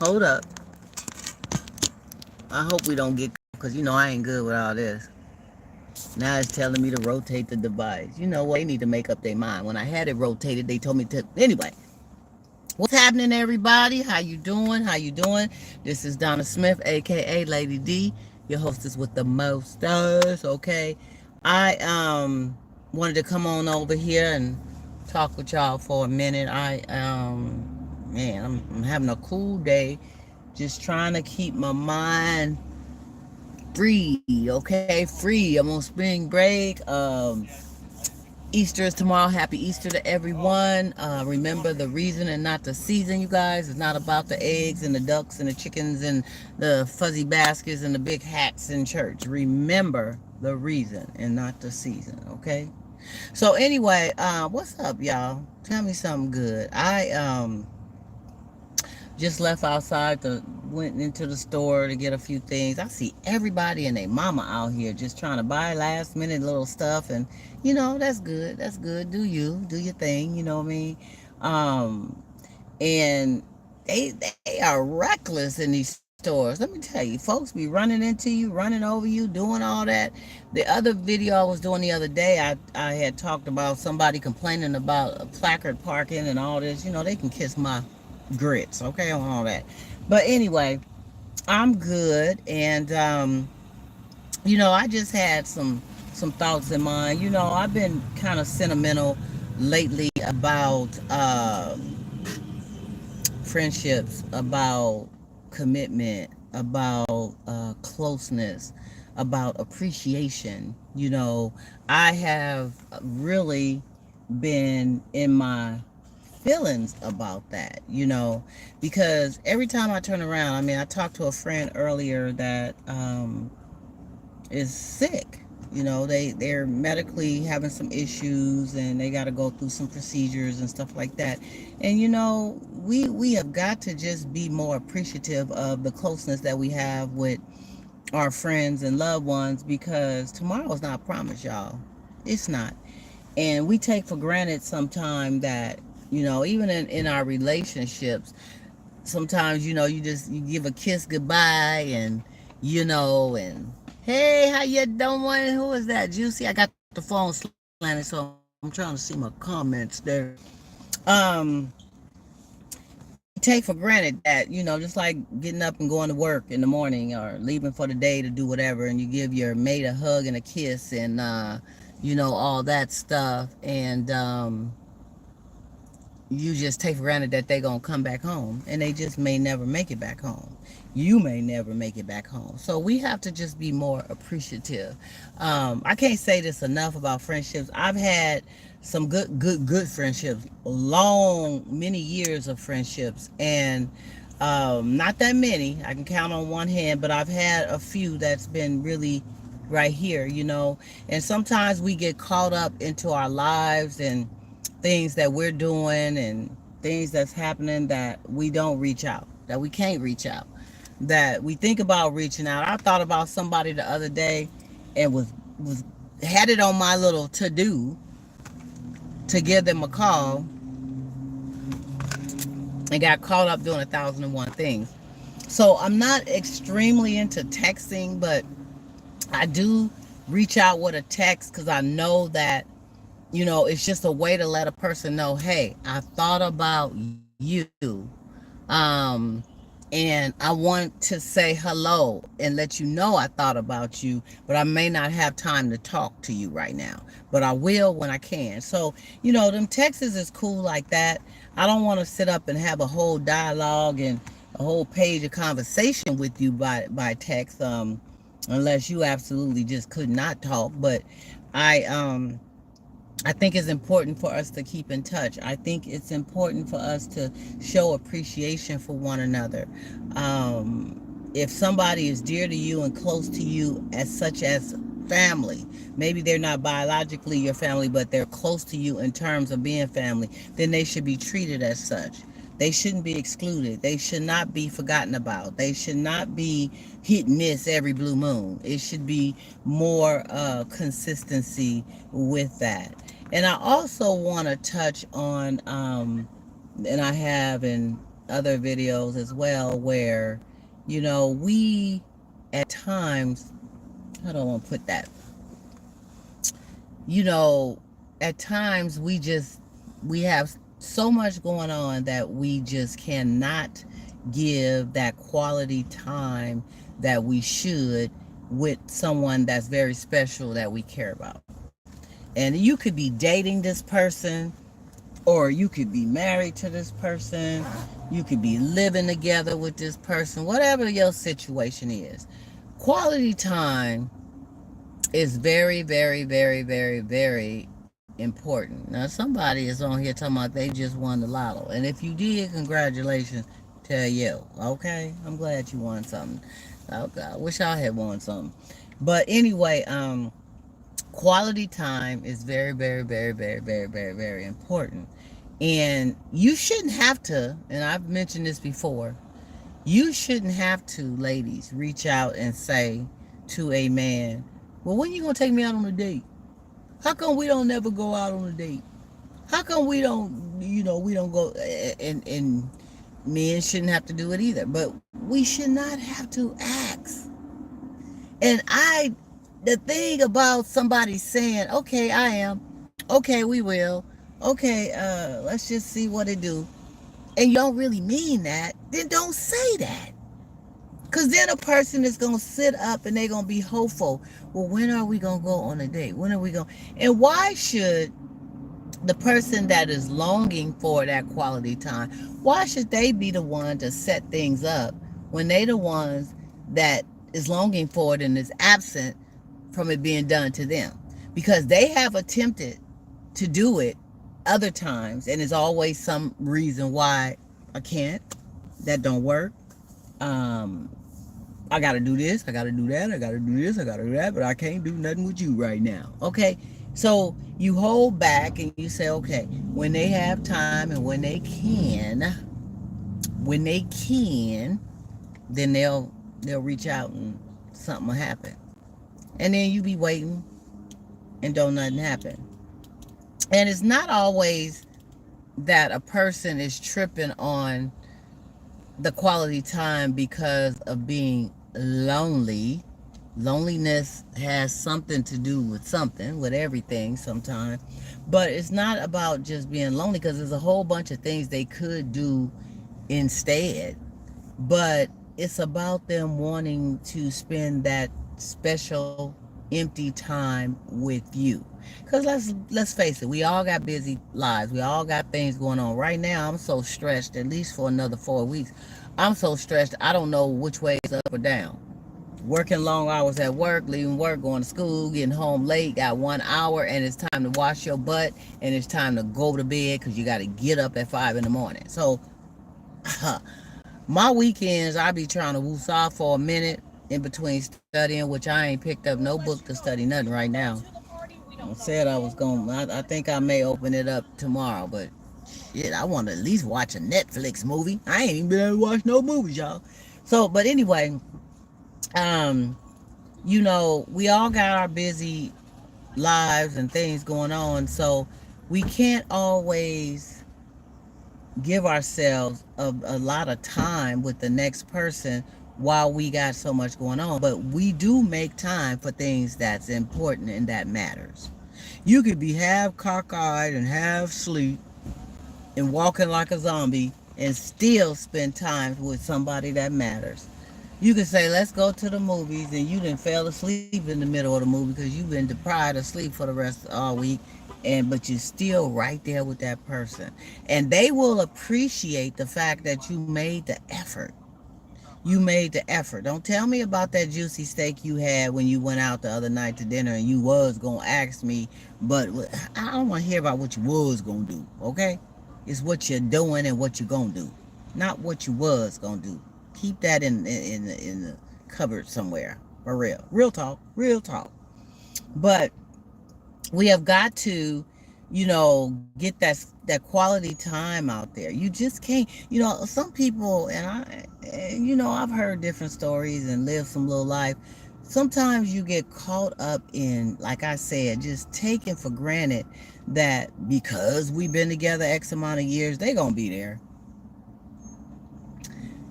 hold up. I hope we don't get, because I ain't good with all this. Now it's telling me to rotate the device. You know what? They need to make up their mind. When I had it rotated, they told me to. Anyway, what's happening, everybody? How you doing? How you doing? This is Donna Smith, aka Lady D, your hostess with the mostest. Okay, I wanted to come on over here and talk with y'all for a minute. Man, I'm having a cool day, just trying to keep my mind free. Okay, free. I'm on spring break. Easter is tomorrow. Happy Easter to everyone. Remember the reason and not the season, you guys. It's not about the eggs and the ducks and the chickens and the fuzzy baskets and the big hats in church. Remember the reason and not the season, okay? So anyway, what's up, y'all? Tell me something good. I just left outside went into the store to get a few things. I see everybody and their mama out here just trying to buy last minute little stuff, and that's good. That's good. Do your thing. You know what I mean? And they are reckless in these stores. Let me tell you, folks be running into you, running over you, doing all that. The other video I was doing the other day, I had talked about somebody complaining about a placard parking and all this. They can kiss my grits, okay, on all that. But anyway, I'm good, and I just had some thoughts in mind. I've been kind of sentimental lately about friendships, about commitment, about closeness, about appreciation. I have really been in my feelings about that, because every time I turn around, I mean, I talked to a friend earlier that is sick. They're medically having some issues, and they got to go through some procedures and stuff like that. And we have got to just be more appreciative of the closeness that we have with our friends and loved ones, because tomorrow's not promised, y'all. It's not. And we take for granted sometimes that, even in our relationships, sometimes, you give a kiss goodbye, and, and hey, how you doing? Who is that? Juicy? I got the phone slanted, so I'm trying to see my comments there. Um, we take for granted that, just like getting up and going to work in the morning or leaving for the day to do whatever, and you give your mate a hug and a kiss, and, all that stuff. And, you just take for granted that they're going to come back home, and they just may never make it back home. You may never make it back home. So we have to just be more appreciative. I can't say this enough about friendships. I've had some good friendships, many years of friendships, and not that many. I can count on one hand, but I've had a few that's been really right here, and sometimes we get caught up into our lives and things that we're doing and things that's happening, that we don't reach out, that we can't reach out, that we think about reaching out. I thought about somebody the other day, and was had it on my little to do to give them a call, and got caught up doing 1,001 things. So I'm not extremely into texting, but I do reach out with a text, because I know that it's just a way to let a person know, hey, I thought about you. And I want to say hello and let you know I thought about you, but I may not have time to talk to you right now, but I will when I can. So, them texts is cool like that. I don't want to sit up and have a whole dialogue and a whole page of conversation with you by text, unless you absolutely just could not talk. But I think it's important for us to keep in touch. I think it's important for us to show appreciation for one another. If somebody is dear to you and close to you, as such as family, maybe they're not biologically your family, but they're close to you in terms of being family, then they should be treated as such. They shouldn't be excluded. They should not be forgotten about. They should not be hit and miss every blue moon. It should be more consistency with that. And I also want to touch on, and I have, and other videos as well, where, you know, we at times, I don't want to put that, you know, at times we have so much going on that we just cannot give that quality time that we should with someone that's very special that we care about. And you could be dating this person, or you could be married to this person, you could be living together with this person, whatever your situation is. Quality time is very, very, very, very, very important. Now, somebody is on here talking about they just won the lotto. And if you did, congratulations to you. Okay? I'm glad you won something. I wish I had won something. But anyway, quality time is very, very, very, very, very, very, very important. And you shouldn't have to, and I've mentioned this before, you shouldn't have to, ladies, reach out and say to a man, well, when you gonna take me out on a date? How come we don't never go out on a date? How come we don't, we don't go, and men shouldn't have to do it either, but we should not have to ask. And the thing about somebody saying, okay, I am, okay, we will, okay, let's just see what it do, and you don't really mean that, then don't say that. Because then a person is going to sit up and they're going to be hopeful. Well, when are we going to go on a date? When are we going? And why should the person that is longing for that quality time, why should they be the one to set things up when they the ones that is longing for it and is absent from it being done to them? Because they have attempted to do it other times, and there's always some reason why I can't. That don't work. I gotta do this, I gotta do that, I gotta do this, I gotta do that, but I can't do nothing with you right now. Okay? So you hold back and you say, okay, when they have time and when they can, then they'll reach out and something will happen. And then you be waiting and don't nothing happen. And it's not always that a person is tripping on the quality time because of being lonely. Loneliness has something to do with everything sometimes. But it's not about just being lonely, because there's a whole bunch of things they could do instead. But it's about them wanting to spend that special empty time with you. Because let's face it, we all got busy lives, we all got things going on. Right now I'm so stressed, at least for another 4 weeks I'm so stressed I don't know which way is up or down. Working long hours at work, leaving work, going to school, getting home late, got 1 hour, and it's time to wash your butt, and it's time to go to bed because you got to get up at 5 in the morning. So my weekends I be trying to woos off for a minute in between studying, which I ain't picked up no book to study nothing right now. I said I was going. I think I may open it up tomorrow, but shit, I want to at least watch a Netflix movie. I ain't even been able to watch no movies, y'all. So, but anyway, we all got our busy lives and things going on, so we can't always give ourselves a lot of time with the next person while we got so much going on. But we do make time for things that's important and that matters. You could be half cockeyed and half asleep and walking like a zombie and still spend time with somebody that matters. You could say, let's go to the movies, and you didn't fell asleep in the middle of the movie because you've been deprived of sleep for the rest of all week, but you're still right there with that person. And they will appreciate the fact that you made the effort. You made the effort. Don't tell me about that juicy steak you had when you went out the other night to dinner and you was going to ask me, but I don't want to hear about what you was going to do, okay? It's what you're doing and what you're going to do, not what you was going to do. Keep that in the cupboard somewhere, for real. Real talk, real talk. But we have got to, get that quality time out there. You just can't, some people, and I've heard different stories and lived some little life. Sometimes you get caught up in, like I said, just taking for granted that because we've been together X amount of years, they're going to be there.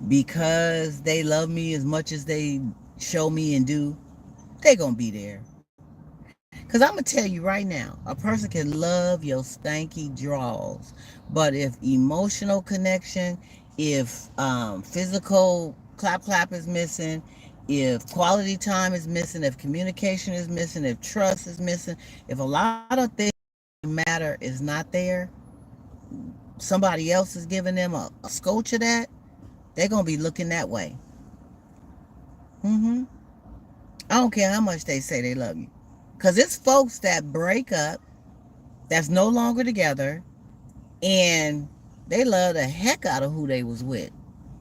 because they love me as much as they show me and do, they gonna be there. Because I'm gonna tell you right now, a person can love your stanky draws, but if emotional connection, if physical clap is missing, if quality time is missing, if communication is missing, if trust is missing, if a lot of things matter is not there, somebody else is giving them a scotch of that, they're gonna be looking that way. Mm-hmm. I don't care how much they say they love you. Because it's folks that break up, that's no longer together, and they love the heck out of who they was with.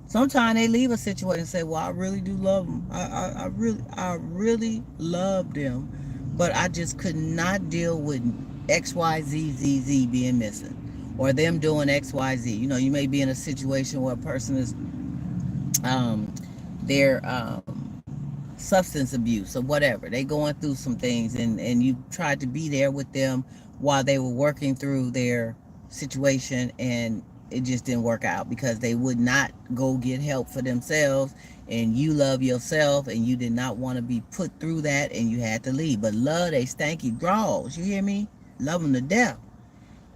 Sometimes they leave a situation and say, well, I really do love them. I really love them. But I just could not deal with XYZZZ being missing. Or them doing XYZ. You know, you may be in a situation where a person is um, they're substance abuse or whatever. They going through some things, and you tried to be there with them while they were working through their situation, and it just didn't work out because they would not go get help for themselves, and you love yourself and you did not want to be put through that, and you had to leave. But love they stanky draws, you hear me? Love them to death.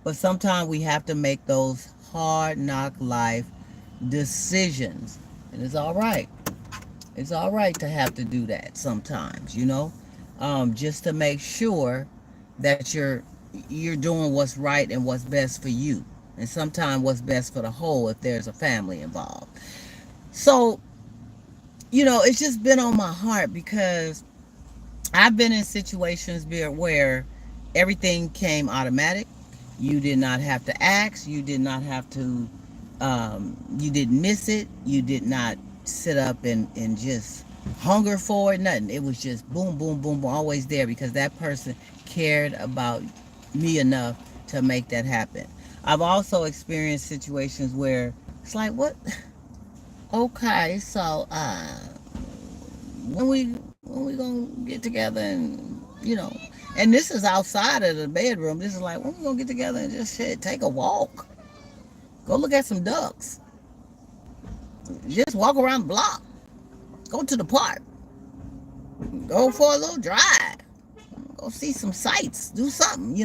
But sometimes we have to make those hard knock life decisions, and it's all right. It's all right to have to do that sometimes, just to make sure that you're doing what's right and what's best for you, and sometimes what's best for the whole if there's a family involved. So, it's just been on my heart because I've been in situations where everything came automatic. You did not have to ask. You did not have to. You didn't miss it. You did not sit up and just hunger for it. Nothing. It was just boom, boom, boom, boom, always there because that person cared about me enough to make that happen. I've also experienced situations where it's like, what? Okay, so when we gonna get together and and this is outside of the bedroom. This is like, when we gonna get together and just take a walk, go look at some ducks, just walk around the block, go to the park, go for a little drive, go see some sights, do something.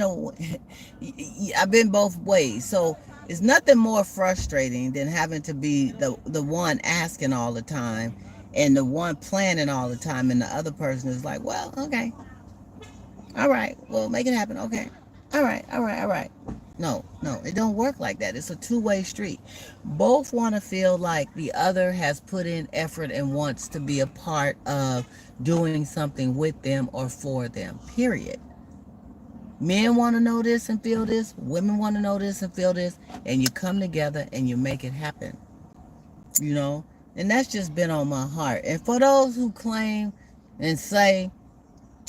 I've been both ways, so it's nothing more frustrating than having to be the one asking all the time and the one planning all the time, and the other person is like, well, okay, all right, well, make it happen, okay, all right, all right, all right. No, it don't work like that. It's a two-way street. Both want to feel like the other has put in effort and wants to be a part of doing something with them or for them, period. Men want to know this and feel this. Women want to know this and feel this. And you come together and you make it happen. You know? And that's just been on my heart. And for those who claim and say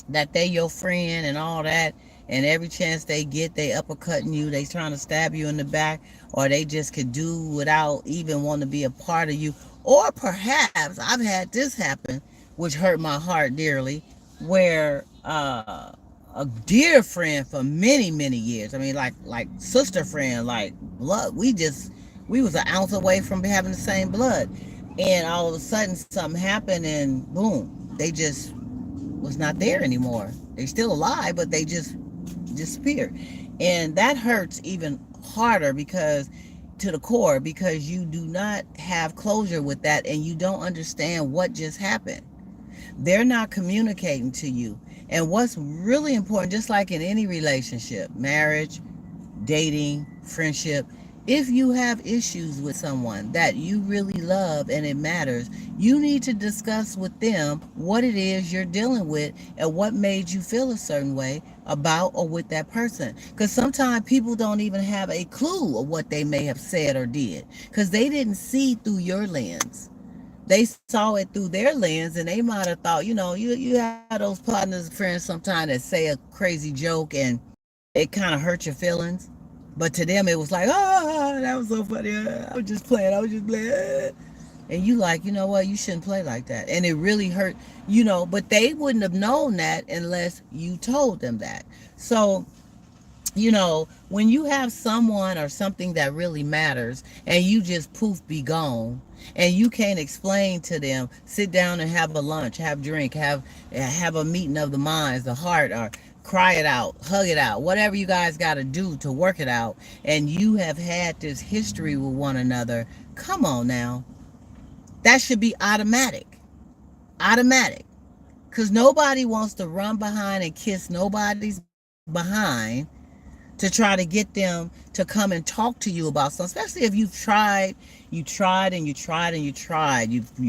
that they your friend and all that, and every chance they get, they uppercutting you, they trying to stab you in the back, or they just could do without even wanting to be a part of you. Or perhaps I've had this happen, which hurt my heart dearly, where a dear friend for many, many years, I mean, like sister friend, like blood, we was an ounce away from having the same blood, and all of a sudden something happened and boom, they just was not there anymore. They still alive, but they just disappeared. And that hurts even harder because to the core, because you do not have closure with that and you don't understand what just happened. They're not communicating to you. And what's really important, just like in any relationship, marriage, dating, friendship, if you have issues with someone that you really love and it matters, you need to discuss with them what it is you're dealing with and what made you feel a certain way about or with that person. Because sometimes people don't even have a clue of what they may have said or did because they didn't see through your lens. They saw it through their lens, and they might have thought, you have those partners, friends sometimes that say a crazy joke and it kind of hurt your feelings. But to them, it was like, oh, that was so funny. I was just playing. I was just playing. And you like, you know what? You shouldn't play like that. And it really hurt, but they wouldn't have known that unless you told them that. So You know, when you have someone or something that really matters and you just poof be gone and you can't explain to them, sit down and have a lunch, have drink, have a meeting of the minds, the heart, or cry it out, hug it out, whatever you guys got to do to work it out, and you have had this history with one another. Come on now, that should be automatic. Automatic. Because nobody wants to run behind and kiss nobody's behind to try to get them to come and talk to you about something, especially if you tried, you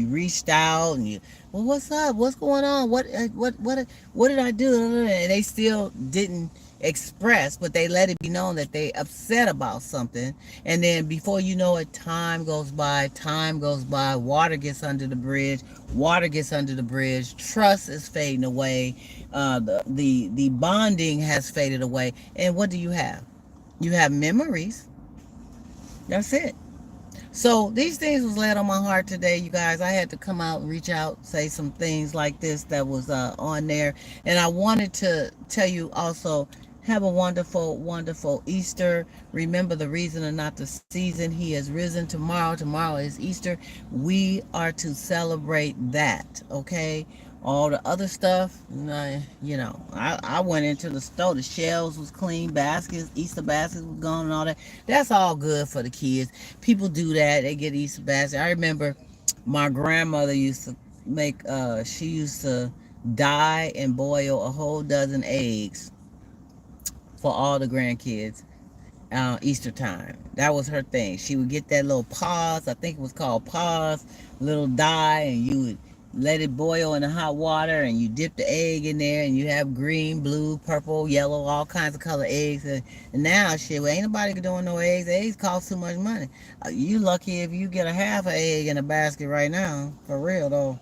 reached out and you, well, what's up? What's going on? What did I do? And they still didn't express, but they let it be known that they upset about something. And then before you know it, time goes by, water gets under the bridge, trust is fading away, the bonding has faded away, and what do you have? You have memories. That's it. So these things was laid on my heart today, you guys. I had to come out and reach out, say some things like this that was on there, and I wanted to tell you also. Have a wonderful, wonderful Easter. Remember, the reason and not the season. He has risen tomorrow. Tomorrow is Easter. We are to celebrate that, okay? All the other stuff, I went into the store. The shelves was clean, baskets, Easter baskets was gone and all that. That's all good for the kids. People do that. They get Easter baskets. I remember my grandmother used to she used to dye and boil a whole dozen eggs for all the grandkids Easter time. That was her thing. She would get that little pause, I think it was called pause, little dye, and you would let it boil in the hot water, and you dip the egg in there, and you have green, blue, purple, yellow, all kinds of color eggs. And now, shit, well, ain't nobody doing no eggs. Eggs cost too much money. You lucky if you get a half an egg in a basket right now. For real, though.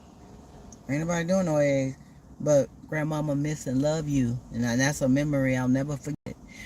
Ain't nobody doing no eggs. But grandmama miss and love you. And that's a memory I'll never forget.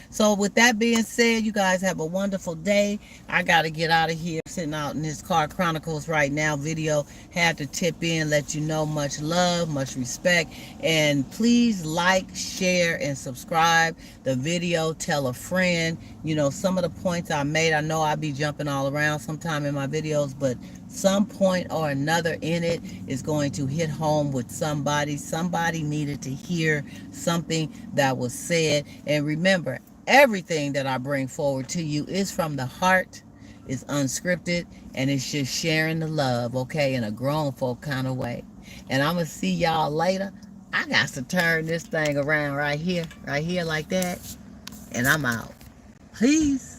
So with that being said, you guys have a wonderful day. I got to get out of here. Sitting out in this Car Chronicles right now video. Had to tip in, let you know much love, much respect. And please like, share, and subscribe the video. Tell a friend. You know, some of the points I made, I know I be jumping all around sometime in my videos, but some point or another in it is going to hit home with somebody. Somebody needed to hear something that was said. And remember, everything that I bring forward to you is from the heart, is unscripted, and it's just sharing the love, okay, in a grown folk kind of way. And I'm going to see y'all later. I got to turn this thing around right here like that, and I'm out. Peace.